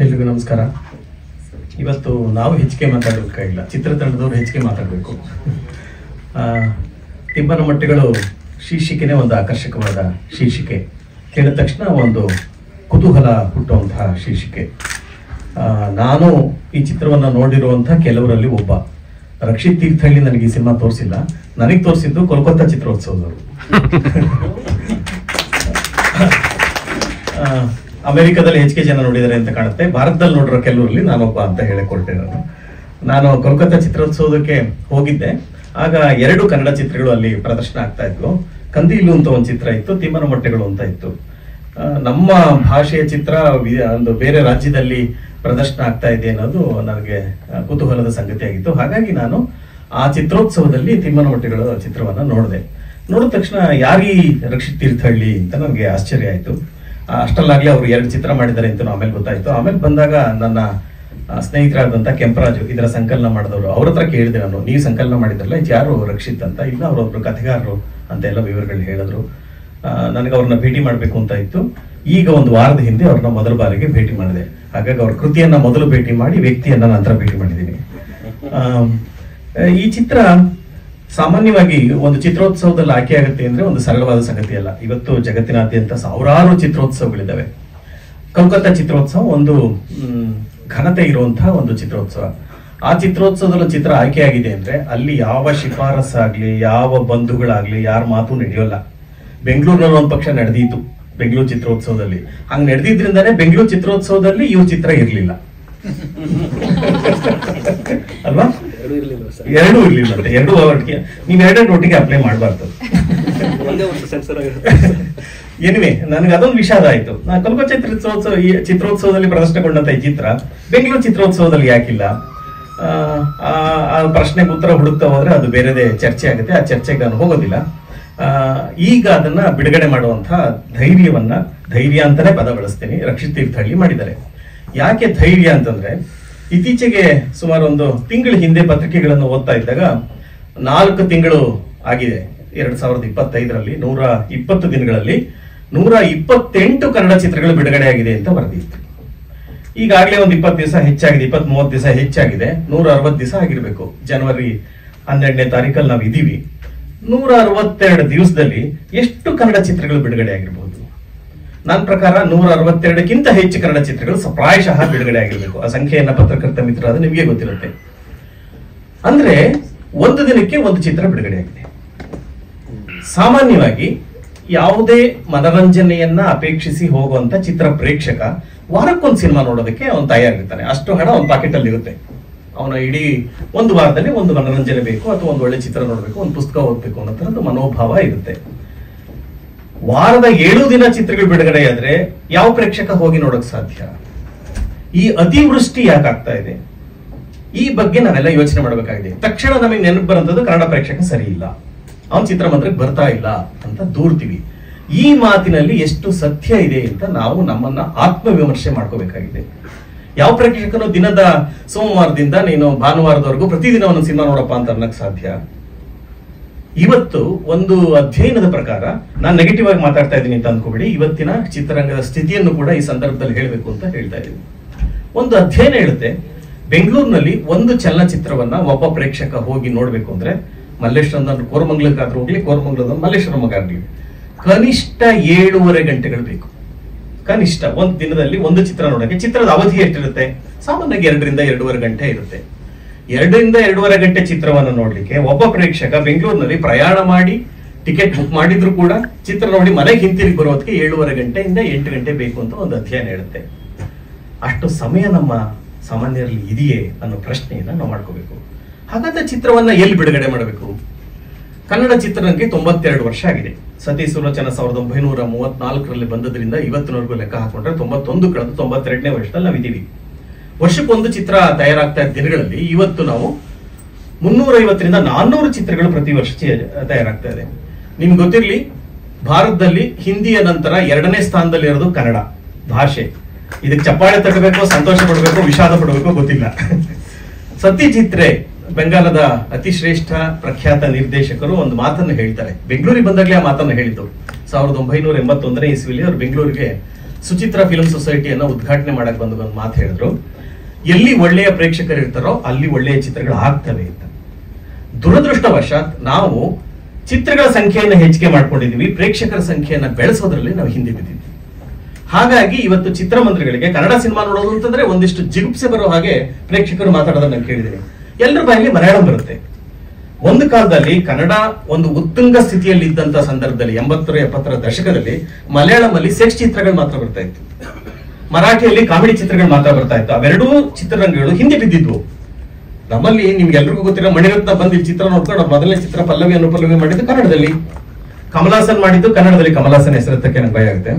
ಎಲ್ರಿಗೂ ನಮಸ್ಕಾರ. ಇವತ್ತು ನಾವು ಹೆಚ್ಚಿಗೆ ಮಾತಾಡಬೇಕಾಗಿಲ್ಲ, ಚಿತ್ರತಂಡದವರು ಹೆಚ್ಚಿಗೆ ಮಾತಾಡಬೇಕು. ತಿಮ್ಮನಮಟ್ಟಿಗಳು ಶೀರ್ಷಿಕೆನೇ ಒಂದು ಆಕರ್ಷಕವಾದ ಶೀರ್ಷಿಕೆ. ಕೇಳಿದ ತಕ್ಷಣ ಒಂದು ಕುತೂಹಲ ಹುಟ್ಟುವಂತಹ ಶೀರ್ಷಿಕೆ. ನಾನು ಈ ಚಿತ್ರವನ್ನು ನೋಡಿರುವಂಥ ಕೆಲವರಲ್ಲಿ ಒಬ್ಬ. ರಕ್ಷಿತ್ ತೀರ್ಥಹಳ್ಳಿ ನನಗೆ ಈ ಸಿನಿಮಾ ತೋರಿಸಿಲ್ಲ, ನನಗೆ ತೋರಿಸಿದ್ದು ಕೋಲ್ಕತ್ತಾ ಚಿತ್ರೋತ್ಸವದವರು. ಅಮೆರಿಕದಲ್ಲಿ ಹೆಚ್ಚಿಗೆ ಜನ ನೋಡಿದ್ದಾರೆ ಅಂತ ಕಾಣುತ್ತೆ, ಭಾರತದಲ್ಲಿ ನೋಡಿರೋ ಕೆಲವರಲ್ಲಿ ನಾನೊಬ್ಬ ಅಂತ ಹೇಳಿಕೊಳ್ತೆ. ನಾನು ಕೋಲ್ಕತ್ತಾ ಚಿತ್ರೋತ್ಸವಕ್ಕೆ ಹೋಗಿದ್ದೆ. ಆಗ 2 ಕನ್ನಡ ಚಿತ್ರಗಳು ಅಲ್ಲಿ ಪ್ರದರ್ಶನ ಆಗ್ತಾ ಇದ್ವು. ಕಂದೀಲು ಅಂತ ಒಂದು ಚಿತ್ರ ಇತ್ತು, ತಿಮ್ಮನಮಟ್ಟಿಗಳು ಅಂತ ಇತ್ತು. ನಮ್ಮ ಭಾಷೆಯ ಚಿತ್ರ ಒಂದು ಬೇರೆ ರಾಜ್ಯದಲ್ಲಿ ಪ್ರದರ್ಶನ ಆಗ್ತಾ ಇದೆ ಅನ್ನೋದು ನನಗೆ ಕುತೂಹಲದ ಸಂಗತಿಯಾಗಿತ್ತು. ಹಾಗಾಗಿ ನಾನು ಆ ಚಿತ್ರೋತ್ಸವದಲ್ಲಿ ತಿಮ್ಮನಮಟ್ಟಿಗಳ ಚಿತ್ರವನ್ನ ನೋಡಿದೆ. ನೋಡಿದ ತಕ್ಷಣ ಯಾರೀ ರಕ್ಷಿತ್ ತೀರ್ಥಹಳ್ಳಿ ಅಂತ ನನಗೆ ಆಶ್ಚರ್ಯ ಆಯಿತು. ಅಷ್ಟಲ್ಲಾಗ್ಲೇ ಅವರು 2 ಚಿತ್ರ ಮಾಡಿದ್ದಾರೆ ಅಂತ ಆಮೇಲೆ ಗೊತ್ತಾಯ್ತು. ಆಮೇಲೆ ಬಂದಾಗ ನನ್ನ ಸ್ನೇಹಿತರಾದಂಥ ಕೆಂಪರಾಜು ಇದರ ಸಂಕಲನ ಮಾಡಿದವರು, ಅವ್ರ ಹತ್ರ ಕೇಳಿದೆ ನಾನು, ನೀವು ಸಂಕಲನ ಮಾಡಿದ್ರಲ್ಲ ಇದು ಯಾರು ರಕ್ಷಿತ್ ಅಂತ. ಇಲ್ಲ, ಅವರೊಬ್ರು ಕಥೆಗಾರರು ಅಂತ ಎಲ್ಲ ವಿವರಗಳು ಹೇಳಿದ್ರು. ನನಗೆ ಅವ್ರನ್ನ ಭೇಟಿ ಮಾಡಬೇಕು ಅಂತ ಇತ್ತು. ಈಗ 1 ವಾರದ ಹಿಂದೆ ಅವ್ರನ್ನ ಮೊದಲ ಬಾರಿಗೆ ಭೇಟಿ ಮಾಡಿದೆ. ಹಾಗಾಗಿ ಅವ್ರ ಕೃತಿಯನ್ನ ಮೊದಲು ಭೇಟಿ ಮಾಡಿ ವ್ಯಕ್ತಿಯನ್ನ ನಂತರ ಭೇಟಿ ಮಾಡಿದ್ದೀನಿ. ಈ ಚಿತ್ರ ಸಾಮಾನ್ಯವಾಗಿ ಒಂದು ಚಿತ್ರೋತ್ಸವದಲ್ಲಿ ಆಯ್ಕೆ ಆಗುತ್ತೆ ಅಂದ್ರೆ ಒಂದು ಸರಳವಾದ ಸಂಗತಿ ಅಲ್ಲ. ಇವತ್ತು ಜಗತ್ತಿನಾದ್ಯಂತ ಸಾವಿರಾರು ಚಿತ್ರೋತ್ಸವಗಳಿದ್ದಾವೆ. ಕೋಲ್ಕತ್ತಾ ಚಿತ್ರೋತ್ಸವ ಒಂದು ಘನತೆ ಇರುವಂತಹ ಒಂದು ಚಿತ್ರೋತ್ಸವ. ಆ ಚಿತ್ರೋತ್ಸವದಲ್ಲಿ ಚಿತ್ರ ಆಯ್ಕೆ ಆಗಿದೆ ಅಂದ್ರೆ ಅಲ್ಲಿ ಯಾವ ಶಿಫಾರಸ್ಸಾಗ್ಲಿ, ಯಾವ ಬಂಧುಗಳಾಗ್ಲಿ, ಯಾರ ಮಾತು ನಡೆಯೋಲ್ಲ. ಬೆಂಗಳೂರಿನಲ್ಲಿ ಒಂದು ಪಕ್ಷ ನಡೆದಿತ್ತು ಬೆಂಗಳೂರು ಚಿತ್ರೋತ್ಸವದಲ್ಲಿ. ಹಂಗ್ ನಡೆದಿದ್ರಿಂದಾನೇ ಬೆಂಗಳೂರು ಚಿತ್ರೋತ್ಸವದಲ್ಲಿ ಇವ್ರ ಚಿತ್ರ ಇರ್ಲಿಲ್ಲ ಅಲ್ವಾ? 2 ಇರ್ಲಿಲ್ಲ ಅಂತ. 2 ಒಟ್ಟಿಗೆ ನೀವು 2 ಒಟ್ಟಿಗೆ ಅಪ್ಲೈ ಮಾಡಬಾರ್ದು. ಎನಿವೆ, ನನಗೆ ಅದೊಂದು ವಿಷಾದ ಆಯ್ತು. ನಾನು ಕೋಲ್ಕತ್ತಾ ಚಿತ್ರೋತ್ಸವದಲ್ಲಿ ಪ್ರದರ್ಶನಗೊಂಡಂತ ಈ ಚಿತ್ರ ಬೆಂಗಳೂರು ಚಿತ್ರೋತ್ಸವದಲ್ಲಿ ಯಾಕಿಲ್ಲ? ಆ ಪ್ರಶ್ನೆಗೆ ಉತ್ತರ ಹುಡುಕ್ತಾ ಹೋದ್ರೆ ಅದು ಬೇರೆದೇ ಚರ್ಚೆ ಆಗುತ್ತೆ. ಆ ಚರ್ಚೆಗೆ ನಾನು ಹೋಗೋದಿಲ್ಲ. ಈಗ ಅದನ್ನ ಬಿಡುಗಡೆ ಮಾಡುವಂತಹ ಧೈರ್ಯ ಅಂತಾನೆ ಪದ ಬಳಸ್ತೀನಿ, ರಕ್ಷಿತ್ ತೀರ್ಥಹಳ್ಳಿ ಮಾಡಿದ್ದಾರೆ. ಯಾಕೆ ಧೈರ್ಯ ಅಂತಂದ್ರೆ, ಇತ್ತೀಚೆಗೆ ಸುಮಾರು 1 ತಿಂಗಳ ಹಿಂದೆ ಪತ್ರಿಕೆಗಳನ್ನು ಓದ್ತಾ ಇದ್ದಾಗ 4 ತಿಂಗಳು ಆಗಿದೆ 2025ರಲ್ಲಿ 120 ದಿನಗಳಲ್ಲಿ 128 ಕನ್ನಡ ಚಿತ್ರಗಳು ಬಿಡುಗಡೆ ಆಗಿದೆ ಅಂತ ವರದಿತ್ತು. ಈಗಾಗಲೇ ಒಂದು 20 ದಿವಸ ಹೆಚ್ಚಾಗಿದೆ, 20-30 ದಿವಸ ಹೆಚ್ಚಾಗಿದೆ. 160 ದಿವಸ ಆಗಿರ್ಬೇಕು. ಜನವರಿ 12ನೇ ತಾರೀಕಲ್ಲಿ ನಾವು ಇದೀವಿ. 162 ದಿವಸದಲ್ಲಿ ಎಷ್ಟು ಕನ್ನಡ ಚಿತ್ರಗಳು ಬಿಡುಗಡೆ ಆಗಿರ್ಬೋದು? ನನ್ನ ಪ್ರಕಾರ 162ಕ್ಕಿಂತ ಹೆಚ್ಚು ಕನ್ನಡ ಚಿತ್ರಗಳು ಪ್ರಾಯಶಃ ಬಿಡುಗಡೆ ಆಗಿರ್ಬೇಕು. ಆ ಸಂಖ್ಯೆಯನ್ನ ಪತ್ರಕರ್ತ ಮಿತ್ರರಾದ ನಿಮಗೆ ಗೊತ್ತಿರುತ್ತೆ. ಅಂದ್ರೆ ಒಂದು ದಿನಕ್ಕೆ ಒಂದು ಚಿತ್ರ ಬಿಡುಗಡೆ ಆಗಿದೆ. ಸಾಮಾನ್ಯವಾಗಿ ಯಾವುದೇ ಮನರಂಜನೆಯನ್ನ ಅಪೇಕ್ಷಿಸಿ ಹೋಗುವಂತ ಚಿತ್ರ ಪ್ರೇಕ್ಷಕ ವಾರಕ್ಕೊಂದು ಸಿನಿಮಾ ನೋಡೋದಕ್ಕೆ ಅವನು ತಯಾರಿರ್ತಾನೆ. ಅಷ್ಟು ಹಣ ಅವನ ಪಾಕೆಟ್ ಅಲ್ಲಿ ಇರುತ್ತೆ. ಅವನ ಇಡೀ 1 ವಾರದಲ್ಲಿ ಒಂದು ಮನರಂಜನೆ ಬೇಕು, ಅಥವಾ ಒಂದು ಒಳ್ಳೆ ಚಿತ್ರ ನೋಡ್ಬೇಕು, ಒಂದು ಪುಸ್ತಕ ಓದ್ಬೇಕು ಅನ್ನೋ ತರದ್ದು ಮನೋಭಾವ ಇರುತ್ತೆ. ವಾರದ 7 ದಿನ ಚಿತ್ರಗಳು ಬಿಡುಗಡೆ ಆದ್ರೆ ಯಾವ ಪ್ರೇಕ್ಷಕ ಹೋಗಿ ನೋಡಕ್ ಸಾಧ್ಯ? ಈ ಅತಿವೃಷ್ಟಿ ಯಾಕಾಗ್ತಾ ಇದೆ? ಈ ಬಗ್ಗೆ ನಾವೆಲ್ಲ ಯೋಚನೆ ಮಾಡಬೇಕಾಗಿದೆ. ತಕ್ಷಣ ನಮಗೆ ನೆನಪು ಬರುವಂತದ್ದು ಕನ್ನಡ ಪ್ರೇಕ್ಷಕ ಸರಿ ಇಲ್ಲ, ಅವನ ಚಿತ್ರಮಂದಿರಕ್ಕೆ ಬರ್ತಾ ಇಲ್ಲ ಅಂತ ದೂರ್ತೀವಿ. ಈ ಮಾತಿನಲ್ಲಿ ಎಷ್ಟು ಸತ್ಯ ಇದೆ ಅಂತ ನಾವು ನಮ್ಮನ್ನ ಆತ್ಮವಿಮರ್ಶೆ ಮಾಡ್ಕೋಬೇಕಾಗಿದೆ. ಯಾವ ಪ್ರೇಕ್ಷಕನು ದಿನದ ಸೋಮವಾರದಿಂದ ನೀನು ಭಾನುವಾರದವರೆಗೂ ಪ್ರತಿದಿನ ಒಂದು ಸಿನಿಮಾ ನೋಡಪ್ಪ ಅಂತ ಅನ್ನಕ್ ಸಾಧ್ಯ? ಇವತ್ತು ಒಂದು ಅಧ್ಯಯನದ ಪ್ರಕಾರ, ನಾನು ನೆಗೆಟಿವ್ ಆಗಿ ಮಾತಾಡ್ತಾ ಇದ್ದೀನಿ ಅಂತ ಅನ್ಕೋಬೇಡಿ, ಇವತ್ತಿನ ಚಿತ್ರರಂಗದ ಸ್ಥಿತಿಯನ್ನು ಕೂಡ ಈ ಸಂದರ್ಭದಲ್ಲಿ ಹೇಳಬೇಕು ಅಂತ ಹೇಳ್ತಾ ಇದ್ದೀನಿ. ಒಂದು ಅಧ್ಯಯನ ಹೇಳುತ್ತೆ, ಬೆಂಗಳೂರಿನಲ್ಲಿ ಒಂದು ಚಲನಚಿತ್ರವನ್ನ ಒಬ್ಬ ಪ್ರೇಕ್ಷಕ ಹೋಗಿ ನೋಡ್ಬೇಕು ಅಂದ್ರೆ, ಮಲ್ಲೇಶ್ವರದ ಕೋರಮಂಗಲಕ್ಕಾದ್ರೂ ಹೋಗ್ಲಿ, ಕೋರಮಂಗಲದ ಮಲ್ಲೇಶ್ವರಮಗಾಗ್ಲಿ, ಕನಿಷ್ಠ 7.5 ಗಂಟೆಗಳು ಬೇಕು. ಕನಿಷ್ಠ ಒಂದು ದಿನದಲ್ಲಿ ಒಂದು ಚಿತ್ರ ನೋಡಕ್ಕೆ. ಚಿತ್ರದ ಅವಧಿ ಎಷ್ಟಿರುತ್ತೆ? ಸಾಮಾನ್ಯವಾಗಿ 2 ರಿಂದ 2.5 ಗಂಟೆ ಇರುತ್ತೆ. 2 ರಿಂದ 2.5 ಗಂಟೆ ಚಿತ್ರವನ್ನು ನೋಡ್ಲಿಕ್ಕೆ ಒಬ್ಬ ಪ್ರೇಕ್ಷಕ ಬೆಂಗಳೂರಿನಲ್ಲಿ ಪ್ರಯಾಣ ಮಾಡಿ ಟಿಕೆಟ್ ಬುಕ್ ಮಾಡಿದ್ರು ಕೂಡ ಚಿತ್ರ ನೋಡಿ ಮನೆಗೆ ಹಿಂತಿರುಗಿ ಬರೋದಕ್ಕೆ 7.5 ಗಂಟೆಯಿಂದ 8 ಗಂಟೆ ಬೇಕು ಅಂತ ಒಂದು ಅಧ್ಯಯನ ಹೇಳುತ್ತೆ. ಅಷ್ಟು ಸಮಯ ನಮ್ಮ ಸಾಮಾನ್ಯರಲ್ಲಿ ಇದೆಯೇ ಅನ್ನೋ ಪ್ರಶ್ನೆಯನ್ನ ನಾವು ಮಾಡ್ಕೋಬೇಕು. ಹಾಗಾದ್ರೆ ಚಿತ್ರವನ್ನ ಎಲ್ಲಿ ಬಿಡುಗಡೆ ಮಾಡಬೇಕು? ಕನ್ನಡ ಚಿತ್ರರಂಗಕ್ಕೆ 92 ವರ್ಷ ಆಗಿದೆ. ಸತಿ ಸುಲೋಚನ 1934ರಲ್ಲಿ ಬಂದದ್ರಿಂದ ಇವತ್ತಿನವರೆಗೂ ಲೆಕ್ಕ ಹಾಕೊಂಡ್ರೆ 91 ಕಳೆದು 92ನೇ ವರ್ಷದಲ್ಲಿ ನಾವಿದ್ದೀವಿ. ವರ್ಷಕ್ಕೊಂದು ಚಿತ್ರ ತಯಾರಾಗ್ತಾ ಇದ್ದ ದಿನಗಳಲ್ಲಿ ಇವತ್ತು ನಾವು 350 ರಿಂದ 400 ಚಿತ್ರಗಳು ಪ್ರತಿ ವರ್ಷ ತಯಾರಾಗ್ತಾ ಇದೆ. ನಿಮ್ಗೆ ಗೊತ್ತಿರಲಿ, ಭಾರತದಲ್ಲಿ ಹಿಂದಿಯ ನಂತರ 2ನೇ ಸ್ಥಾನದಲ್ಲಿ ಇರೋದು ಕನ್ನಡ ಭಾಷೆ. ಇದಕ್ಕೆ ಚಪ್ಪಾಳೆ ತಟ್ಟಬೇಕು, ಸಂತೋಷ ಪಡಬೇಕು, ವಿಷಾದ ಪಡಬೇಕು ಗೊತ್ತಿಲ್ಲ. ಸತ್ಯಜಿತ್ ಬೆಂಗಾಲದ ಅತಿ ಶ್ರೇಷ್ಠ ಪ್ರಖ್ಯಾತ ನಿರ್ದೇಶಕರು ಒಂದು ಮಾತನ್ನು ಹೇಳ್ತಾರೆ. ಬೆಂಗಳೂರಿಗೆ ಬಂದಾಗಲೇ ಆ ಮಾತನ್ನು ಹೇಳಿದ್ದು. 1981ನೇ ಇಸ್ವಿಲಿ ಅವರು ಬೆಂಗಳೂರಿಗೆ ಸುಚಿತ್ರ ಫಿಲ್ಮ್ ಸೊಸೈಟಿಯನ್ನ ಉದ್ಘಾಟನೆ ಮಾಡಕ್ ಬಂದು ಒಂದು ಮಾತು ಹೇಳಿದ್ರು, ಎಲ್ಲಿ ಒಳ್ಳೆಯ ಪ್ರೇಕ್ಷಕರು ಇರ್ತಾರೋ ಅಲ್ಲಿ ಒಳ್ಳೆಯ ಚಿತ್ರಗಳು ಆಗ್ತವೆ ಅಂತ. ದುರದೃಷ್ಟವಶಾತ್ ನಾವು ಚಿತ್ರಗಳ ಸಂಖ್ಯೆಯನ್ನು ಹೆಚ್ಚಿಗೆ ಮಾಡ್ಕೊಂಡಿದೀವಿ, ಪ್ರೇಕ್ಷಕರ ಸಂಖ್ಯೆಯನ್ನ ಬೆಳೆಸೋದ್ರಲ್ಲಿ ನಾವು ಹಿಂದೆ ಬಿದ್ದಿದ್ವಿ. ಹಾಗಾಗಿ ಇವತ್ತು ಚಿತ್ರಮಂದಿರಗಳಿಗೆ ಕನ್ನಡ ಸಿನಿಮಾ ನೋಡೋದು ಅಂತಂದ್ರೆ ಒಂದಿಷ್ಟು ಜಿಗುಪ್ಸೆ ಬರೋ ಹಾಗೆ ಪ್ರೇಕ್ಷಕರು ಮಾತಾಡೋದನ್ನ ನಾನು ಕೇಳಿದ್ದೀನಿ. ಎಲ್ಲರ ಬಾಯಲ್ಲಿ ಮಲಯಾಳಂ ಬರುತ್ತೆ. ಒಂದು ಕಾಲದಲ್ಲಿ ಕನ್ನಡ ಒಂದು ಉತ್ತುಂಗ ಸ್ಥಿತಿಯಲ್ಲಿ ಇದ್ದಂತ ಸಂದರ್ಭದಲ್ಲಿ 80-70ರ ದಶಕದಲ್ಲಿ ಮಲಯಾಳಂ ಅಲ್ಲಿ ಸೆಕ್ಸ್ ಚಿತ್ರಗಳು ಮಾತ್ರ ಬರ್ತಾ ಇತ್ತು, ಮರಾಠಿಯಲ್ಲಿ ಕಾಮಿಡಿ ಚಿತ್ರಗಳು ಮಾತ್ರ ಬರ್ತಾ ಇತ್ತು. ಅವೆರಡೂ ಚಿತ್ರರಂಗಗಳು ಹಿಂದೆ ಬಿದ್ದಿದ್ವು. ನಮ್ಮಲ್ಲಿ ನಿಮ್ಗೆಲ್ರಿಗೂ ಗೊತ್ತಿರೋ ಮಣಿರತ್ನ ಬಂದು ಈ ಚಿತ್ರ ನೋಡ್ಕೊಂಡು ಅವ್ರ ಮೊದಲನೇ ಚಿತ್ರ ಪಲ್ಲವಿ ಅನುಪಲ್ಲವಿ ಮಾಡಿದ್ದು ಕನ್ನಡದಲ್ಲಿ, ಕಮಲಾಸನ್ ಮಾಡಿದ್ದು ಕನ್ನಡದಲ್ಲಿ. ಕಮಲಾಸನ್ ಹೆಸರತ್ತಕ್ಕೆ ನಂಗೆ ಭಯ ಆಗುತ್ತೆ.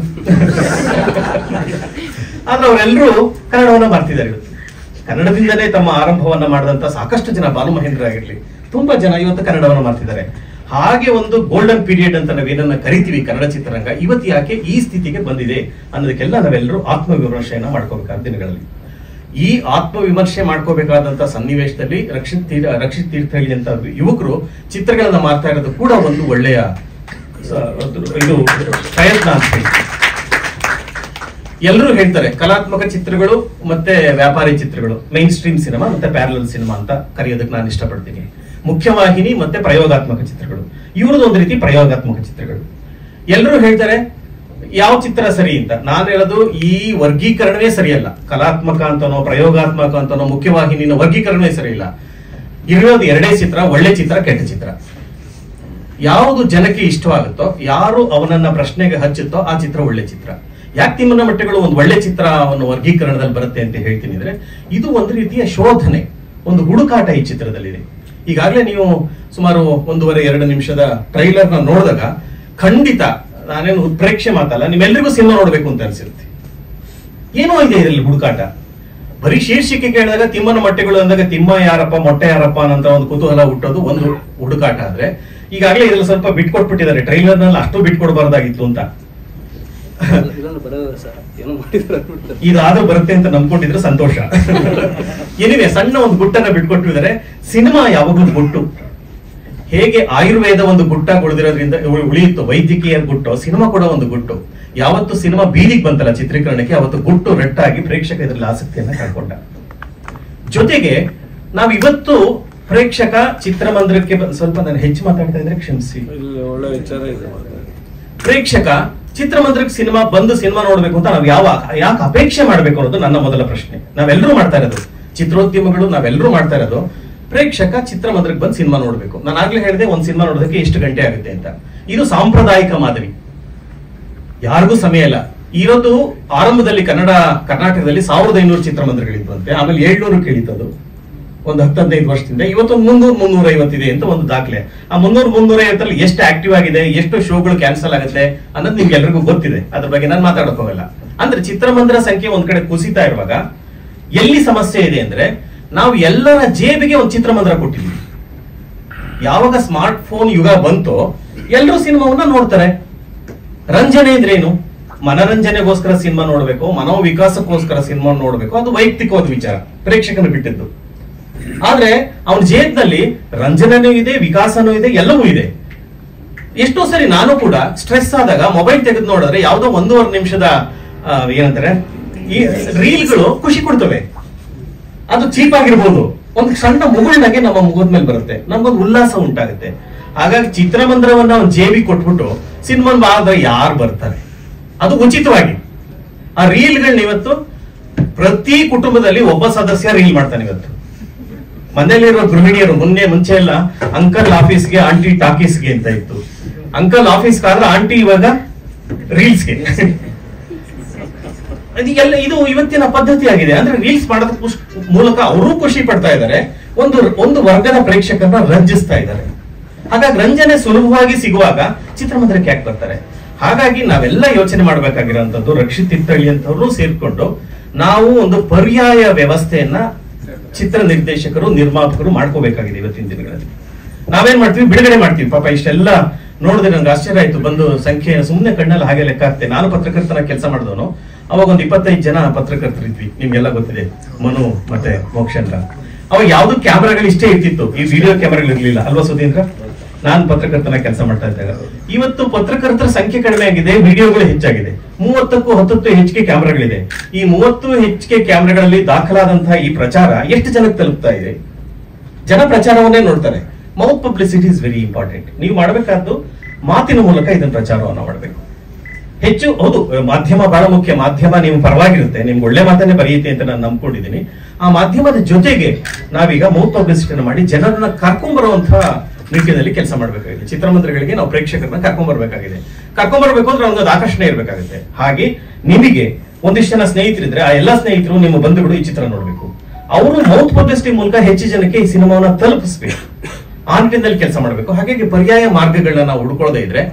ಆದ್ರೆ ಅವರೆಲ್ಲರೂ ಕನ್ನಡವನ್ನ ಮಾಡ್ತಿದ್ದಾರೆ. ಕನ್ನಡದಿಂದಲೇ ತಮ್ಮ ಆರಂಭವನ್ನ ಮಾಡಿದಂತ ಸಾಕಷ್ಟು ಜನ, ಬಾಲು ಮಹೇಂದ್ರ ಆಗಿರ್ಲಿ, ತುಂಬಾ ಜನ ಇವತ್ತು ಕನ್ನಡವನ್ನ ಮಾಡ್ತಿದ್ದಾರೆ. ಹಾಗೆ ಒಂದು ಗೋಲ್ಡನ್ ಪೀರಿಯಡ್ ಅಂತ ನಾವೇನನ್ನ ಕರಿತೀವಿ ಕನ್ನಡ ಚಿತ್ರರಂಗ, ಇವತ್ತು ಯಾಕೆ ಈ ಸ್ಥಿತಿಗೆ ಬಂದಿದೆ ಅನ್ನೋದಕ್ಕೆಲ್ಲ ನಾವೆಲ್ಲರೂ ಆತ್ಮವಿಮರ್ಶೆಯನ್ನ ಮಾಡ್ಕೋಬೇಕಾದ ದಿನಗಳಲ್ಲಿ. ಈ ಆತ್ಮವಿಮರ್ಶೆ ಮಾಡ್ಕೋಬೇಕಾದಂತ ಸನ್ನಿವೇಶದಲ್ಲಿ ರಕ್ಷಿತ್ ತೀರ್ಥಹಳ್ಳಿ ಅಂತ ಯುವಕರು ಚಿತ್ರಗಳನ್ನ ಮಾಡ್ತಾ ಇರೋದು ಕೂಡ ಒಂದು ಒಳ್ಳೆಯ ಇದು ಪ್ರಯತ್ನ ಅಂತ ಹೇಳಿ. ಎಲ್ಲರೂ ಹೇಳ್ತಾರೆ ಕಲಾತ್ಮಕ ಚಿತ್ರಗಳು ಮತ್ತೆ ವ್ಯಾಪಾರಿ ಚಿತ್ರಗಳು, ಮೈನ್ ಸ್ಟ್ರೀಮ್ ಸಿನಿಮಾ ಮತ್ತೆ ಪ್ಯಾರಲಲ್ ಸಿನಿಮಾ ಅಂತ ಕರೆಯೋದಕ್ಕೆ ನಾನು ಇಷ್ಟಪಡ್ತೀನಿ. ಮುಖ್ಯವಾಹಿನಿ ಮತ್ತೆ ಪ್ರಯೋಗಾತ್ಮಕ ಚಿತ್ರಗಳು, ಇವ್ರದ್ದು ಒಂದು ರೀತಿ ಪ್ರಯೋಗಾತ್ಮಕ ಚಿತ್ರಗಳು. ಎಲ್ಲರೂ ಹೇಳ್ತಾರೆ ಯಾವ ಚಿತ್ರ ಸರಿ ಅಂತ. ನಾನು ಹೇಳೋದು ಈ ವರ್ಗೀಕರಣವೇ ಸರಿಯಲ್ಲ. ಕಲಾತ್ಮಕ ಅಂತನೋ ಪ್ರಯೋಗಾತ್ಮಕ ಅಂತನೋ ಮುಖ್ಯವಾಹಿನಿನ ವರ್ಗೀಕರಣವೇ ಸರಿ ಇಲ್ಲ. ಇರೋದು ಎರಡೇ ಚಿತ್ರ, ಒಳ್ಳೆ ಚಿತ್ರ, ಕೆಟ್ಟ ಚಿತ್ರ. ಯಾವುದು ಜನಕ್ಕೆ ಇಷ್ಟವಾಗುತ್ತೋ, ಯಾರು ಅವನನ್ನ ಪ್ರಶ್ನೆಗೆ ಹಚ್ಚುತ್ತೋ ಆ ಚಿತ್ರ ಒಳ್ಳೆ ಚಿತ್ರ. ಯಾಕೆ ತಿಮ್ಮನ ಮಟ್ಟಗಳು ಒಂದು ಒಳ್ಳೆ ಚಿತ್ರ ಅವನ ವರ್ಗೀಕರಣದಲ್ಲಿ ಬರುತ್ತೆ ಅಂತ ಹೇಳ್ತೀನಿ ಅಂದ್ರೆ, ಇದು ಒಂದು ರೀತಿಯ ಶೋಧನೆ, ಒಂದು ಹುಡುಕಾಟ ಈ ಚಿತ್ರದಲ್ಲಿದೆ. ಈಗಾಗಲೇ ನೀವು ಸುಮಾರು 1.5-2 ನಿಮಿಷದ ಟ್ರೈಲರ್ ನ ನೋಡಿದಾಗ ಖಂಡಿತ, ನಾನೇನು ಉತ್ಪ್ರೇಕ್ಷೆ ಮಾತಲ್ಲ, ನಿಮ್ಮೆಲ್ಲರಿಗೂ ಸಿನಿಮಾ ನೋಡ್ಬೇಕು ಅಂತ ಅನ್ಸಿರುತ್ತೆ. ಏನೋ ಇದೆ ಇದರಲ್ಲಿ ಹುಡುಕಾಟ. ಬರೀ ಶೀರ್ಷಿಕೆ ಕೇಳಿದಾಗ ತಿಮ್ಮನ ಮೊಟ್ಟೆಗಳು ಅಂದಾಗ ತಿಮ್ಮ ಯಾರಪ್ಪ ಮೊಟ್ಟೆ ಯಾರಪ್ಪ ಅನ್ನೋ ಒಂದು ಕುತೂಹಲ ಹುಟ್ಟೋದು ಒಂದು ಹುಡುಕಾಟ. ಆದ್ರೆ ಈಗಾಗಲೇ ಇದ್ರಲ್ಲಿ ಸ್ವಲ್ಪ ಬಿಟ್ಕೊಟ್ಬಿಟ್ಟಿದ್ದಾರೆ, ಟ್ರೈಲರ್ ನಲ್ಲಿ ಅಷ್ಟು ಬಿಟ್ಕೊಡ್ಬಾರ್ದಾಗಿತ್ತು ಅಂತ. ಇದಾದ್ರೂ ಬರುತ್ತೆ ಅಂತ ನಂಬ್ಕೊಂಡಿದ್ರೆ ಸಂತೋಷ. ಏನಿವೆ ಸಣ್ಣ ಒಂದು ಗುಟ್ಟನ್ನ ಬಿಟ್ಕೊಟ್ಟಿದ್ದಾರೆ. ಸಿನಿಮಾ ಯಾವಾಗಲೂ ಗುಟ್ಟು. ಹೇಗೆ ಆಯುರ್ವೇದ ಒಂದು ಗುಟ್ಟಾಗಿ ಉಳಿದಿರೋದ್ರಿಂದ ಉಳಿಯಿತು, ವೈದ್ಯಕೀಯ ಗುಟ್ಟು, ಸಿನಿಮಾ ಕೂಡ ಒಂದು ಗುಟ್ಟು. ಯಾವತ್ತು ಸಿನಿಮಾ ಬೀದಿಗೆ ಬಂತಲ್ಲ ಚಿತ್ರೀಕರಣಕ್ಕೆ, ಅವತ್ತು ಗುಟ್ಟು ರಟ್ಟಾಗಿ ಪ್ರೇಕ್ಷಕ ಇದರಲ್ಲಿ ಆಸಕ್ತಿಯನ್ನ ಕಳ್ಕೊಂಡ. ಜೊತೆಗೆ ನಾವ್ ಇವತ್ತು ಪ್ರೇಕ್ಷಕ ಚಿತ್ರಮಂದಿರಕ್ಕೆ ಸ್ವಲ್ಪ ನಾನು ಹೆಚ್ಚು ಮಾತಾಡ್ತಾ ಇದ್ರೆ ಕ್ಷಮಿಸಿ. ಒಳ್ಳೆ ವಿಚಾರ ಇದೆ. ಪ್ರೇಕ್ಷಕ ಚಿತ್ರಮಂದಿರಕ್ಕೆ ಸಿನಿಮಾ ನೋಡ್ಬೇಕು ಅಂತ ನಾವ್ ಯಾಕೆ ಅಪೇಕ್ಷೆ ಮಾಡ್ಬೇಕು ಅನ್ನೋದು ನನ್ನ ಮೊದಲ ಪ್ರಶ್ನೆ. ನಾವೆಲ್ಲರೂ ಮಾಡ್ತಾ ಇರೋದು, ಚಿತ್ರೋದ್ಯಮಗಳು ನಾವೆಲ್ಲರೂ ಮಾಡ್ತಾ ಇರೋದು, ಪ್ರೇಕ್ಷಕ ಚಿತ್ರಮಂದಿರಕ್ಕೆ ಬಂದು ಸಿನಿಮಾ ನೋಡ್ಬೇಕು. ನಾನು ಆಗ್ಲೇ ಹೇಳಿದೆ ಒಂದ್ ಸಿನಿಮಾ ನೋಡೋದಕ್ಕೆ ಎಷ್ಟು ಗಂಟೆ ಆಗುತ್ತೆ ಅಂತ. ಇದು ಸಾಂಪ್ರದಾಯಿಕ ಮಾದರಿ, ಯಾರಿಗೂ ಸಮಯ ಇಲ್ಲ. ಇರೋದು ಆರಂಭದಲ್ಲಿ ಕರ್ನಾಟಕದಲ್ಲಿ 1500 ಚಿತ್ರಮಂದಿರಗಳಿದ್ವಂತೆ, ಆಮೇಲೆ 700 ಕೇಳಿತದು ಒಂದು 10-15 ವರ್ಷದಿಂದ. ಇವತ್ತೊಂದು 300-350 ಇದೆ ಅಂತ ಒಂದು ದಾಖಲೆ. ಆ 300-350 ಎಷ್ಟು ಆಕ್ಟಿವ್ ಆಗಿದೆ, ಎಷ್ಟು ಶೋಗಳು ಕ್ಯಾನ್ಸಲ್ ಆಗುತ್ತೆ ಅನ್ನೋದು ನಿಮ್ಗೆ ಎಲ್ರಿಗೂ ಗೊತ್ತಿದೆ. ಅದ್ರ ಬಗ್ಗೆ ನಾನು ಮಾತಾಡಕ್ ಹೋಗಲ್ಲ. ಅಂದ್ರೆ ಚಿತ್ರಮಂದಿರ ಸಂಖ್ಯೆ ಒಂದ್ ಕಡೆ ಕುಸಿತಾ ಇರುವಾಗ ಎಲ್ಲಿ ಸಮಸ್ಯೆ ಇದೆ ಅಂದ್ರೆ, ನಾವು ಎಲ್ಲರ ಜೇಬಿಗೆ ಒಂದು ಚಿತ್ರಮಂದಿರ ಕೊಟ್ಟಿದ್ವಿ. ಯಾವಾಗ ಸ್ಮಾರ್ಟ್ ಫೋನ್ ಯುಗ ಬಂತೋ ಎಲ್ಲರೂ ಸಿನಿಮಾವನ್ನ ನೋಡ್ತಾರೆ. ರಂಜನೆ ಇದ್ರೇನು? ಮನರಂಜನೆಗೋಸ್ಕರ ಸಿನಿಮಾ ನೋಡ್ಬೇಕು, ಮನೋವಿಕಾಸಕ್ಕೋಸ್ಕರ ಸಿನಿಮಾ ನೋಡ್ಬೇಕು, ಅದು ವೈಯಕ್ತಿಕವಾದ ವಿಚಾರ, ಪ್ರೇಕ್ಷಕನ ಬಿಟ್ಟಿದ್ದು. ಆದ್ರೆ ಅವನ ಜೇಬ್ನಲ್ಲಿ ರಂಜನೆನೂ ಇದೆ, ವಿಕಾಸನೂ ಇದೆ, ಎಲ್ಲವೂ ಇದೆ. ಎಷ್ಟೋ ಸರಿ ನಾನು ಕೂಡ ಸ್ಟ್ರೆಸ್ ಆದಾಗ ಮೊಬೈಲ್ ತೆಗೆದು ನೋಡಿದ್ರೆ ಯಾವ್ದೋ 1.5 ನಿಮಿಷದ ಏನಂತಾರೆ ಈ ರೀಲ್ಗಳು ಖುಷಿ ಕೊಡ್ತವೆ. ಅದು ಚೀಪ್ ಆಗಿರ್ಬೋದು, ಒಂದು ಸಣ್ಣ ಮುಗುಳ್ನಾಗೆ ನಮ್ಮ ಮುಖದ ಮೇಲೆ ಬರುತ್ತೆ, ನಮ್ಗೊಂದು ಉಲ್ಲಾಸ ಉಂಟಾಗುತ್ತೆ. ಹಾಗಾಗಿ ಚಿತ್ರಮಂದಿರವನ್ನ ಅವ್ನ ಜೇಬಿ ಕೊಟ್ಬಿಟ್ಟು ಸಿನಿಮಾ ಆದ್ರೆ ಯಾರು ಬರ್ತಾರೆ? ಅದು ಉಚಿತವಾಗಿ. ಆ ರೀಲ್ಗಳನ್ನ ಇವತ್ತು ಪ್ರತಿ ಕುಟುಂಬದಲ್ಲಿ ಒಬ್ಬ ಸದಸ್ಯ ರೀಲ್ ಮಾಡ್ತಾನೆ. ಇವತ್ತು ಮನೆಯಲ್ಲಿರೋ ಗೃಹಿಣಿಯರು, ಮುಂಚೆ ಎಲ್ಲ ಅಂಕಲ್ ಆಫೀಸ್ಗೆ, ಆಂಟಿ ಟಾಕೀಸ್ಗೆ ಅಂತ ಇತ್ತು. ಅಂಕಲ್ ಆಫೀಸ್ಗೆ ಆದ್ರೆ ಆಂಟಿ ಇವಾಗ ರೀಲ್ಸ್ಗೆ. ಇದು ಇವತ್ತಿನ ಪದ್ಧತಿ ಆಗಿದೆ. ಅಂದ್ರೆ ರೀಲ್ಸ್ ಮಾಡೋದ ಮೂಲಕ ಅವರು ಖುಷಿ ಪಡ್ತಾ ಇದ್ದಾರೆ, ಒಂದು ವರ್ಗದ ಪ್ರೇಕ್ಷಕರನ್ನ ರಂಜಿಸ್ತಾ ಇದ್ದಾರೆ. ಹಾಗಾಗಿ ರಂಜನೆ ಸುಲಭವಾಗಿ ಸಿಗುವಾಗ ಚಿತ್ರಮಂದಿರಕ್ಕೆ ಯಾಕೆ ಬರ್ತಾರೆ? ಹಾಗಾಗಿ ನಾವೆಲ್ಲ ಯೋಚನೆ ಮಾಡ್ಬೇಕಾಗಿರೋಂಥದ್ದು, ರಕ್ಷಿತ್ ತೀರ್ಥಹಳ್ಳಿ ಅಂತವ್ರು ಸೇರ್ಕೊಂಡು ನಾವು ಒಂದು ಪರ್ಯಾಯ ವ್ಯವಸ್ಥೆಯನ್ನ ಚಿತ್ರ ನಿರ್ದೇಶಕರು, ನಿರ್ಮಾಪಕರು ಮಾಡ್ಕೋಬೇಕಾಗಿದೆ. ಇವತ್ತಿನ ದಿನಗಳಲ್ಲಿ ನಾವೇನ್ ಮಾಡ್ತೀವಿ, ಬಿಡುಗಡೆ ಮಾಡ್ತೀವಿ. ಪಾಪ ಇಷ್ಟೆಲ್ಲ ನೋಡಿದ್ರೆ ನಂಗೆ ಆಶ್ಚರ್ಯ ಆಯ್ತು. ಬಂದು ಸಂಖ್ಯೆ ಸುಮ್ಮನೆ ಕಣ್ಣಲ್ಲಿ ಹಾಗೆ ಲೆಕ್ಕ ಹಾಕ್ತೆ. ನಾನು ಪತ್ರಕರ್ತನ ಕೆಲಸ ಮಾಡಿದವನು. ಅವಾಗ ಒಂದು 25 ಜನ ಪತ್ರಕರ್ತರಿದ್ವಿ, ನಿಮ್ಗೆಲ್ಲ ಗೊತ್ತಿದೆ, ಮನು ಮತ್ತೆ ಮೋಕ್ಷೇಂದ್ರ. ಅವಾಗ ಯಾವ್ದು ಕ್ಯಾಮ್ರಾಗಳು ಇಷ್ಟೇ ಇರ್ತಿತ್ತು, ಈ ವಿಡಿಯೋ ಕ್ಯಾಮ್ರಾಗಳು ಇರ್ಲಿಲ್ಲ ಅಲ್ವಾ ಸುಧೀಂದ್ರ? ನಾನು ಪತ್ರಕರ್ತನ ಕೆಲಸ ಮಾಡ್ತಾ ಇದ್ದಾಗ. ಇವತ್ತು ಪತ್ರಕರ್ತರ ಸಂಖ್ಯೆ ಕಡಿಮೆ ಆಗಿದೆ, ವಿಡಿಯೋಗಳು ಹೆಚ್ಚಾಗಿದೆ. 30ಕ್ಕೂ 10 ಹೆಚ್ಚಿಗೆ ಕ್ಯಾಮ್ರಾಗಳಿದೆ. ಈ 30 ಹೆಚ್ಚಿಗೆ ಕ್ಯಾಮ್ರಾಗಳಲ್ಲಿ ದಾಖಲಾದಂತಹ ಈ ಪ್ರಚಾರ ಎಷ್ಟು ಜನಕ್ಕೆ ತಲುಪ್ತಾ ಇದೆ? ಜನ ಪ್ರಚಾರವನ್ನೇ ನೋಡ್ತಾರೆ. Mouth publicity is very important. ನೀವು ಮಾಡಬೇಕಾದ್ದು ಮಾತಿನ ಮೂಲಕ ಇದನ್ನ ಪ್ರಚಾರವನ್ನ ಮಾಡಬೇಕು. ಹೆಚ್ಚು ಹೌದು, ಮಾಧ್ಯಮ ಬಹಳ ಮುಖ್ಯ. ಮಾಧ್ಯಮ ನೀವು ಪರವಾಗಿರುತ್ತೆ, ನಿಮ್ಗೆ ಒಳ್ಳೆ ಮಾತನ್ನೇ ಬರೆಯುತ್ತೆ ಅಂತ ನಾನು ನಂಬ್ಕೊಂಡಿದ್ದೀನಿ. ಆ ಮಾಧ್ಯಮದ ಜೊತೆಗೆ ನಾವೀಗ ಮೌತ್ ಪಬ್ಲಿಸಿಟಿನ ಮಾಡಿ ಜನರನ್ನ ಕರ್ಕೊಂಡ್ಬರುವಂತಹ ನಿಟ್ಟಿನಲ್ಲಿ ಕೆಲಸ ಮಾಡಬೇಕಾಗಿದೆ. ಚಿತ್ರಮಂದಿರಗಳಿಗೆ ನಾವು ಪ್ರೇಕ್ಷಕರನ್ನ ಕರ್ಕೊಂಡ್ಬರ್ಬೇಕಾಗಿದೆ. ಕರ್ಕೊಂಡ್ಬರ್ಬೇಕು ಅಂದ್ರೆ ಒಂದು ಆಕರ್ಷಣೆ ಇರಬೇಕಾಗುತ್ತೆ. ಹಾಗೆ ನಿಮಗೆ ಒಂದಿಷ್ಟು ಜನ ಸ್ನೇಹಿತರಿದ್ರೆ ಆ ಎಲ್ಲಾ ಸ್ನೇಹಿತರು, ನಿಮ್ಮ ಬಂಧುಗಳು ಈ ಚಿತ್ರ ನೋಡ್ಬೇಕು. ಅವರು ಮೌತ್ ಪಬ್ಲಿಸಿಟಿ ಮೂಲಕ ಹೆಚ್ಚು ಜನಕ್ಕೆ ಈ ಸಿನಿಮಾವನ್ನ ತಲುಪಿಸ್ಬೇಕು. ಆ ನಿಟ್ಟಿನಲ್ಲಿ ಕೆಲಸ ಮಾಡಬೇಕು. ಹಾಗಾಗಿ ಪರ್ಯಾಯ ಮಾರ್ಗಗಳನ್ನ ನಾವು ಹುಡ್ಕೊಳ್ಳದೆ ಇದ್ರೆ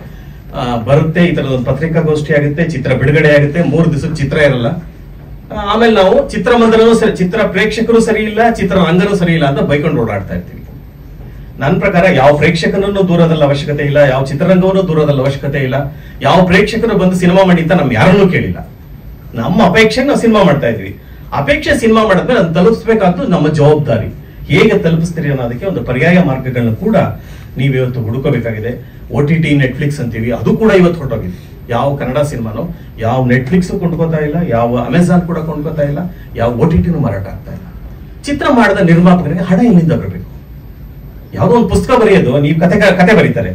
ಬರುತ್ತೆ. ಈ ತರದೊಂದು ಪತ್ರಿಕಾಗೋಷ್ಠಿ ಆಗುತ್ತೆ, ಚಿತ್ರ ಬಿಡುಗಡೆ ಆಗುತ್ತೆ, 3 ದಿವಸಕ್ಕೆ ಚಿತ್ರ ಇರಲ್ಲ. ಆಮೇಲೆ ನಾವು ಚಿತ್ರಮಂದಿರನೂ ಸರಿ, ಚಿತ್ರ ಪ್ರೇಕ್ಷಕರು ಸರಿ ಇಲ್ಲ, ಚಿತ್ರರಂಗನೂ ಸರಿ ಇಲ್ಲ ಅಂತ ಬೈಕೊಂಡು ಓಡಾಡ್ತಾ ಇರ್ತೀವಿ. ನನ್ನ ಪ್ರಕಾರ ಯಾವ ಪ್ರೇಕ್ಷಕನನ್ನು ದೂರದಲ್ಲ ಅವಶ್ಯಕತೆ ಇಲ್ಲ, ಯಾವ ಚಿತ್ರರಂಗವನ್ನು ದೂರದಲ್ಲ ಅವಶ್ಯಕತೆ ಇಲ್ಲ. ಯಾವ ಪ್ರೇಕ್ಷಕರು ಬಂದು ಸಿನಿಮಾ ಮಾಡಿ ಅಂತ ನಮ್ ಯಾರನ್ನೂ ಕೇಳಿಲ್ಲ. ನಮ್ಮ ಅಪೇಕ್ಷೆ ನಾವು ಸಿನಿಮಾ ಮಾಡ್ತಾ ಇದ್ವಿ. ಅಪೇಕ್ಷೆ ಸಿನಿಮಾ ಮಾಡಿದ್ಮೇಲೆ ಅದನ್ನ ತಲುಪಿಸಬೇಕಾದ್ದು ನಮ್ಮ ಜವಾಬ್ದಾರಿ. ಹೇಗೆ ತಲುಪಿಸ್ತೀರಿ ಅನ್ನೋದಕ್ಕೆ ಒಂದು ಪರ್ಯಾಯ ಮಾರ್ಗಗಳನ್ನ ಕೂಡ ನೀವಿವತ್ತು ಹುಡುಕೋಬೇಕಾಗಿದೆ. OTT ನೆಟ್ಫ್ಲಿಕ್ಸ್ ಅಂತೀವಿ, ಅದು ಕೂಡ ಇವತ್ತು ಹೊರಟೋಗಿದೆ. ಯಾವ ಕನ್ನಡ ಸಿನಿಮಾನು ಯಾವ ನೆಟ್ಫ್ಲಿಕ್ಸ್ ಕೊಂಡ್ಕೋತಾ ಇಲ್ಲ, ಯಾವ ಅಮೆಝಾನ್ ಕೂಡ ಕೊಂಡ್ಕೋತಾ ಇಲ್ಲ, ಯಾವ OTTನೂ ಮಾರಾಟ ಆಗ್ತಾ ಇಲ್ಲ. ಚಿತ್ರ ಮಾಡಿದ ನಿರ್ಮಾಪಕರಿಗೆ ಹಣ ಎಲ್ಲಿಂದ ಬರಬೇಕು? ಯಾವುದೋ ಒಂದು ಪುಸ್ತಕ ಬರೆಯೋದು, ನೀವು ಕತೆ ಬರೀತಾರೆ,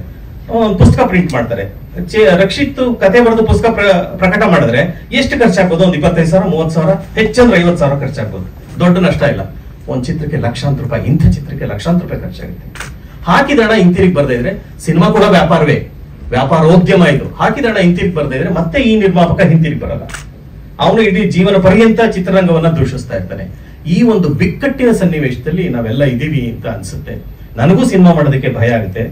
ಒಂದು ಪುಸ್ತಕ ಪ್ರಿಂಟ್ ಮಾಡ್ತಾರೆ. ರಕ್ಷಿತ್ ಕತೆ ಬರೆದು ಪುಸ್ತಕ ಪ್ರಕಟ ಮಾಡಿದ್ರೆ ಎಷ್ಟು ಖರ್ಚಾಗ್ಬೋದು? ಒಂದು 25,000, 30,000, ಹೆಚ್ಚಂದ್ರೆ 50,000 ಖರ್ಚಾಗ್ಬೋದು. ದೊಡ್ಡ ನಷ್ಟ ಇಲ್ಲ. ಒಂದು ಚಿತ್ರಕ್ಕೆ ಲಕ್ಷಾಂತರ ರೂಪಾಯಿ, ಇಂಥ ಚಿತ್ರಕ್ಕೆ ಲಕ್ಷಾಂತರ ರೂಪಾಯಿ ಖರ್ಚಾಗುತ್ತೆ. ಹಾಕಿದ ಹಣ ಹಿಂತಿರುಗಿ ಬರ್ದೇ ಇದ್ರೆ, ಸಿನಿಮಾ ಕೂಡ ವ್ಯಾಪಾರವೇ, ವ್ಯಾಪಾರೋದ್ಯಮ ಇದು. ಹಾಕಿದ ಹಣ ಹಿಂತಿರುಗಿ ಬರ್ದೇ ಇದ್ರೆ ಮತ್ತೆ ಈ ನಿರ್ಮಾಪಕ ಹಿಂತಿರುಗಿ ಬರಲ್ಲ. ಅವನು ಇಡೀ ಜೀವನ ಪರ್ಯಂತ ಚಿತ್ರರಂಗವನ್ನ ದೂಷಿಸ್ತಾ ಇರ್ತಾನೆ. ಈ ಒಂದು ಬಿಕ್ಕಟ್ಟಿನ ಸನ್ನಿವೇಶದಲ್ಲಿ ನಾವೆಲ್ಲ ಇದೀವಿ ಅಂತ ಅನ್ಸುತ್ತೆ. ನನಗೂ ಸಿನಿಮಾ ಮಾಡೋದಕ್ಕೆ ಭಯ ಆಗುತ್ತೆ.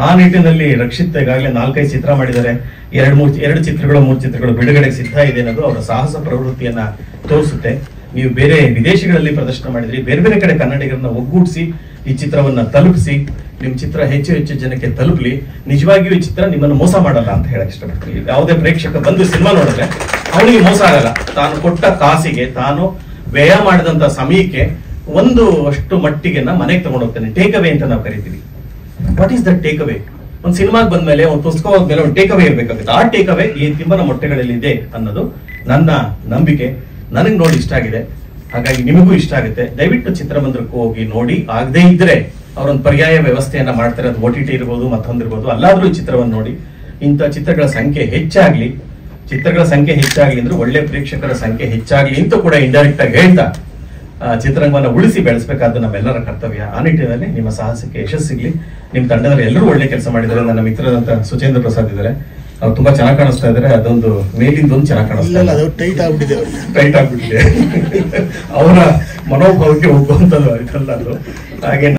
ಆ ನಿಟ್ಟಿನಲ್ಲಿ ರಕ್ಷಿತ್ ಈಗಾಗಲೇ 4-5 ಚಿತ್ರ ಮಾಡಿದ್ದಾರೆ. 2 ಚಿತ್ರಗಳು 3 ಚಿತ್ರಗಳು ಬಿಡುಗಡೆಗೆ ಸಿದ್ಧ ಇದೆ ಅನ್ನೋದು ಅವರ ಸಾಹಸ ಪ್ರವೃತ್ತಿಯನ್ನ ತೋರಿಸುತ್ತೆ. ನೀವು ಬೇರೆ ವಿದೇಶಗಳಲ್ಲಿ ಪ್ರದರ್ಶನ ಮಾಡಿದ್ರಿ, ಬೇರೆ ಬೇರೆ ಕಡೆ ಕನ್ನಡಿಗರನ್ನ ಒಗ್ಗೂಡಿಸಿ ಈ ಚಿತ್ರವನ್ನ ತಲುಪಿಸಿ, ನಿಮ್ ಚಿತ್ರ ಹೆಚ್ಚು ಜನಕ್ಕೆ ತಲುಪಲಿ. ನಿಜವಾಗಿಯೂ ಈ ಚಿತ್ರ ನಿಮ್ಮನ್ನು ಮೋಸ ಮಾಡಲ್ಲ ಅಂತ ಹೇಳಕ್ ಇಷ್ಟಪಡ್ತೀನಿ. ಯಾವುದೇ ಪ್ರೇಕ್ಷಕ ಬಂದು ಸಿನಿಮಾ ನೋಡಿದ್ರೆ ಅವನಿಗೆ ಮೋಸ ಆಗಲ್ಲ. ತಾನು ಕೊಟ್ಟ ಕಾಸಿಗೆ, ತಾನು ವ್ಯಯ ಮಾಡಿದಂತ ಸಮಯಕ್ಕೆ ಒಂದು ಅಷ್ಟು ಮಟ್ಟಿಗೆ ಮನೆಗೆ ತಗೊಂಡು ಹೋಗ್ತಾನೆ. ಟೇಕ್ ಅವೇ ಅಂತ ನಾವು ಕರಿತೀವಿ. What is that take away? ಒಂದು ಸಿನಿಮಾಗೆ ಬಂದ್ಮೇಲೆ, ಒಂದು ಪುಸ್ತಕ ಹೋದ್ಮೇಲೆ ಒಂದು ಟೇಕ್ ಅವೇ ಇರಬೇಕಾಗುತ್ತೆ. ಆ ಟೇಕ್ ಅವೇ ಈ ತಿಮ್ಮನ ಮೊಟ್ಟೆಗಳಲ್ಲಿ ಇದೆ ಅನ್ನೋದು ನನ್ನ ನಂಬಿಕೆ. ನನಗೆ ನೋಡಿ ಇಷ್ಟ ಆಗಿದೆ, ಹಾಗಾಗಿ ನಿಮಗೂ ಇಷ್ಟ ಆಗುತ್ತೆ. ದಯವಿಟ್ಟು ಚಿತ್ರಮಂದಿರಕ್ಕೂ ಹೋಗಿ ನೋಡಿ. ಆಗದೇ ಇದ್ರೆ ಅವರೊಂದು ಪರ್ಯಾಯ ವ್ಯವಸ್ಥೆಯನ್ನ ಮಾಡ್ತಾರೆ. ಅದು OTT ಇರ್ಬೋದು, ಮತ್ತೊಂದಿರ್ಬೋದು. ಅಲ್ಲಾದ್ರೂ ಈ ಚಿತ್ರವನ್ನು ನೋಡಿ. ಇಂಥ ಚಿತ್ರಗಳ ಸಂಖ್ಯೆ ಹೆಚ್ಚಾಗ್ಲಿ, ಅಂದ್ರೆ ಒಳ್ಳೆ ಪ್ರೇಕ್ಷಕರ ಸಂಖ್ಯೆ ಹೆಚ್ಚಾಗ್ಲಿ ಅಂತ ಕೂಡ ಇಂಡೈರೆಕ್ಟ್ ಆಗಿ ಹೇಳ್ತಾ ಚಿತ್ರರಂಗವನ್ನ ಉಳಿಸಿ ಬೆಳೆಸಬೇಕಾದ ನಮ್ಮೆಲ್ಲರ ಕರ್ತವ್ಯ. ಆ ನಿಟ್ಟಿನಲ್ಲಿ ನಿಮ್ಮ ಸಾಹಸಕ್ಕೆ ಯಶಸ್ಸು ಸಿಗ್ಲಿ. ನಿಮ್ಮ ತಂಡದಲ್ಲಿ ಎಲ್ಲರೂ ಒಳ್ಳೆ ಕೆಲಸ ಮಾಡಿದ್ದಾರೆ. ನನ್ನ ಮಿತ್ರರಂತ ಸುಚೇಂದ್ರ ಪ್ರಸಾದ್ ಇದ್ದಾರೆ, ಅವ್ರು ತುಂಬಾ ಚೆನ್ನಾಗಿ ಕಾಣಿಸ್ತಾ ಇದ್ದಾರೆ. ಅದೊಂದು ಮೇಲಿಂದ ಒಂದು ಚೆನ್ನಾಗಿ ಕಾಣಿಸ್ತಾ ಇಲ್ಲ, ಟೈಟ್ ಆಗ್ಬಿಟ್ಟಿದೆ. ಅವರ ಮನೋಭಾವಕ್ಕೆ ಹೋಗುವಂತದ್ದು ಇದಲ್ಲ ಅದು. ಹಾಗೆ